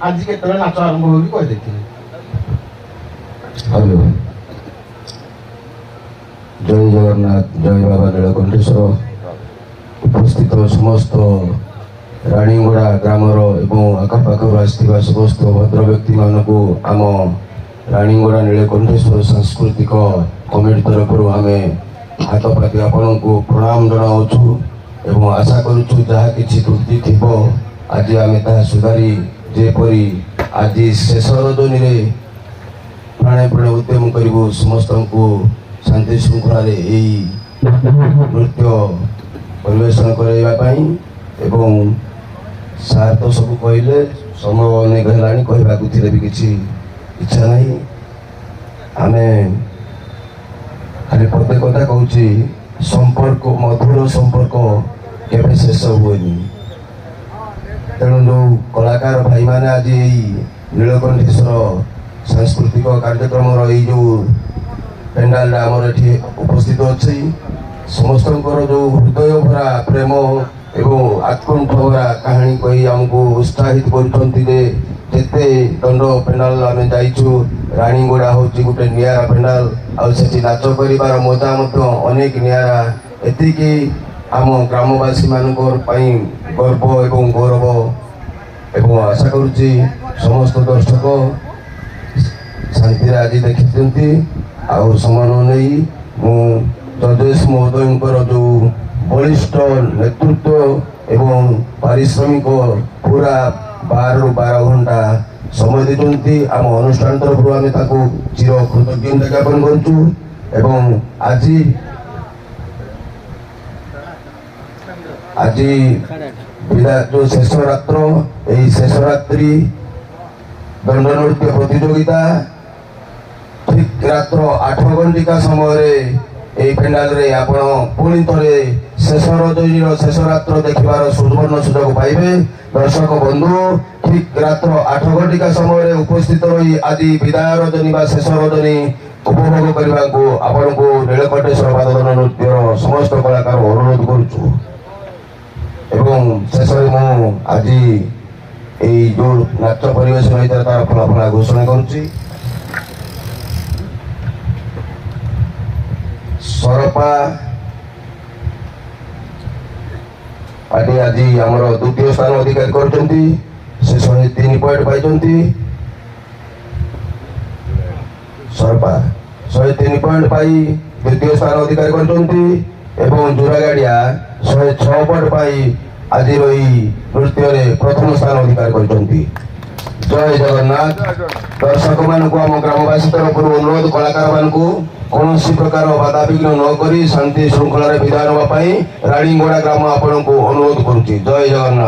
ଆଜି କେତେବେଳେ ନାଚ ଆରମ୍ଭ ହୋଇ କହିଦେଇଥିଲେ। ଜୟ ଜଗନ୍ନାଥ, ଜୟ ବାବା ନୀଳକଣ୍ଠେଶ୍ୱର। ଉପସ୍ଥିତ ସମସ୍ତ ରାଣୀଗଡ଼ା ଗ୍ରାମର ଏବଂ ଆଖପାଖରୁ ଆସିଥିବା ସମସ୍ତ ଭଦ୍ର ବ୍ୟକ୍ତିମାନଙ୍କୁ ଆମ ରାଣୀଗଡ଼ା ନୀଳକଣ୍ଠେଶ୍ୱର ସାଂସ୍କୃତିକ କମିଟି ତରଫରୁ ଆମେ ହାତ ପାତି ଆପଣଙ୍କୁ ପ୍ରଣାମ ଜଣାଉଛୁ ଏବଂ ଆଶା କରୁଛୁ ଯାହା କିଛି ତ୍ରୁଟି ଥିବ ଆଜି ଆମେ ତାହା ସୁଧାରି ଯେପରି ଆଜି ଶେଷ ରଜନୀରେ ପ୍ରାଣେ ପ୍ରାଣେ ଉଦ୍ୟମ କରିବୁ ସମସ୍ତଙ୍କୁ ଶାନ୍ତି ଶୃଙ୍ଖଳାରେ ଏହି ନୃତ୍ୟ ପରିବେଷଣ କରାଇବା ପାଇଁ। ଏବଂ ସାର୍ ତ ସବୁ କହିଲେ, ସମୟ ଅନେକ ହେଲାଣି, କହିବାକୁ ଥିଲେ ବି କିଛି ଇଚ୍ଛା ନାହିଁ। ଆମେ ଖାଲି ପ୍ରତ୍ୟେକ କଥା କହୁଛି, ସମ୍ପର୍କ ମଧୁର ସମ୍ପର୍କ କେବେ ଶେଷ ହୁଏନି। ତେଣୁ ଯେଉଁ କଳାକାର ଭାଇମାନେ ଆଜି ଏଇ ନୀଳକଣ୍ଠେଶ୍ୱର ସାଂସ୍କୃତିକ କାର୍ଯ୍ୟକ୍ରମର ଏଇ ଯେଉଁ ପେଣ୍ଡାଲଟା ଆମର ଏଠି ଉପସ୍ଥିତ ଅଛି, ସମସ୍ତଙ୍କର ଯେଉଁ ହୃଦୟ ଭରା ପ୍ରେମ ଏବଂ ଆତ୍କଣ୍ଠ ଭରା କାହାଣୀ କହି ଆମକୁ ଉତ୍ସାହିତ କରୁଛନ୍ତି ଯେ ଯେତେ ଦଣ୍ଡ ପେଣ୍ଡାଲ ଆମେ ଯାଇଛୁ, ରାଣୀଗଡ଼ା ହେଉଛି ଗୋଟେ ନିଆରା ପେଣ୍ଡାଲ, ଆଉ ସେଠି ନାଚ କରିବାର ମଜା ମଧ୍ୟ ଅନେକ ନିଆରା। ଏତିକି ଆମ ଗ୍ରାମବାସୀମାନଙ୍କର ପାଇଁ ଗର୍ବ ଏବଂ ଗୌରବ। ଏବଂ ଆଶା କରୁଛି ସମସ୍ତ ଦର୍ଶକ ଶାନ୍ତିରେ ଆଜି ଦେଖିଛନ୍ତି। ଆଉ ସମାନ ନେଇ ମୁଁ ଜଜେଶ ମହୋଦୟଙ୍କର ଯେଉଁ ବଳିଷ୍ଠ ନେତୃତ୍ୱ ଏବଂ ପାରିଶ୍ରମିକ ପୁରା 12ରୁ 12 ଘଣ୍ଟା ସମୟ ଦେଇଛନ୍ତି, ଆମ ଅନୁଷ୍ଠାନ ତରଫରୁ ଆମେ ତାଙ୍କୁ ଚିର କୃତଜ୍ଞତା ଜ୍ଞାପନ କରୁଛୁ। ଏବଂ ଆଜି ଯେଉଁ ଶେଷ ରାତ୍ର, ଏହି ଶେଷ ରାତ୍ରି ଦଣ୍ଡ ନୃତ୍ୟ ପ୍ରତିଯୋଗିତା ଠିକ୍ ରାତ୍ର 8 ଘଣ୍ଟିକା ସମୟରେ এই ପେଣ୍ଡାଲରେ ଆପଣ ପୁଣି ଥରେ ଶେଷ ରଜନୀର ଶେଷ ରାତ୍ର ଦେଖିବାର ସୁବର୍ଣ୍ଣ ସୁଯୋଗ ପାଇବେ। ଦର୍ଶକ ବନ୍ଧୁ, ଠିକ୍ ରାତ୍ର 8 ଘଣ୍ଟିକା ସମୟରେ ଉପସ୍ଥିତ ରହି ଆଜି ବିଦାୟ ରଜନୀ ବା ଶେଷ ରଜନୀ ଉପଭୋଗ କରିବାକୁ ଆପଣଙ୍କୁ ନୀଳକଣ୍ଠେଶ୍ୱର ବାଦନ ନୃତ୍ୟର ସମସ୍ତ କଳାକାର ଅନୁରୋଧ କରୁଛୁ। ଏବଂ ଶେଷରେ ମୁଁ ଆଜି এই ଯେଉଁ ନାଚ ପରିବେଷଣ ହୋଇଥିଲା ତାର ଫଳାଫଳ ଘୋଷଣା କରୁଛି। ସରପା ପାର୍ଟି ଆଜି ଆମର ଦ୍ୱିତୀୟ ସ୍ଥାନ ଅଧିକାର କରିଛନ୍ତି, ସେ 103 ପଏଣ୍ଟ ପାଇଛନ୍ତି। ସରପା 103 ପଏଣ୍ଟ ପାଇ ଦ୍ୱିତୀୟ ସ୍ଥାନ ଅଧିକାର କରିଛନ୍ତି ଏବଂ ଜୋରାଗାଡ଼ିଆ 106 ପଏଣ୍ଟ ପାଇ ଆଜିର ଏହି ନୃତ୍ୟରେ ପ୍ରଥମ ସ୍ଥାନ ଅଧିକାର କରିଛନ୍ତି। ଜୟ ଜଗନ୍ନାଥ। ଦର୍ଶକମାନଙ୍କୁ ଆମ ଗ୍ରାମବାସୀ ତରଫରୁ ଅନୁରୋଧ, କଳାକାରମାନଙ୍କୁ କୌଣସି ପ୍ରକାର ବାଧାବିଘ୍ନ ନ କରି ଶାନ୍ତି ଶୃଙ୍ଖଳାରେ ବିଦାୟ ନେବା ପାଇଁ ରାଣୀଗଡ଼ା ଗ୍ରାମ ଆପଣଙ୍କୁ ଅନୁରୋଧ କରୁଛି। ଜୟ ଜଗନ୍ନାଥ।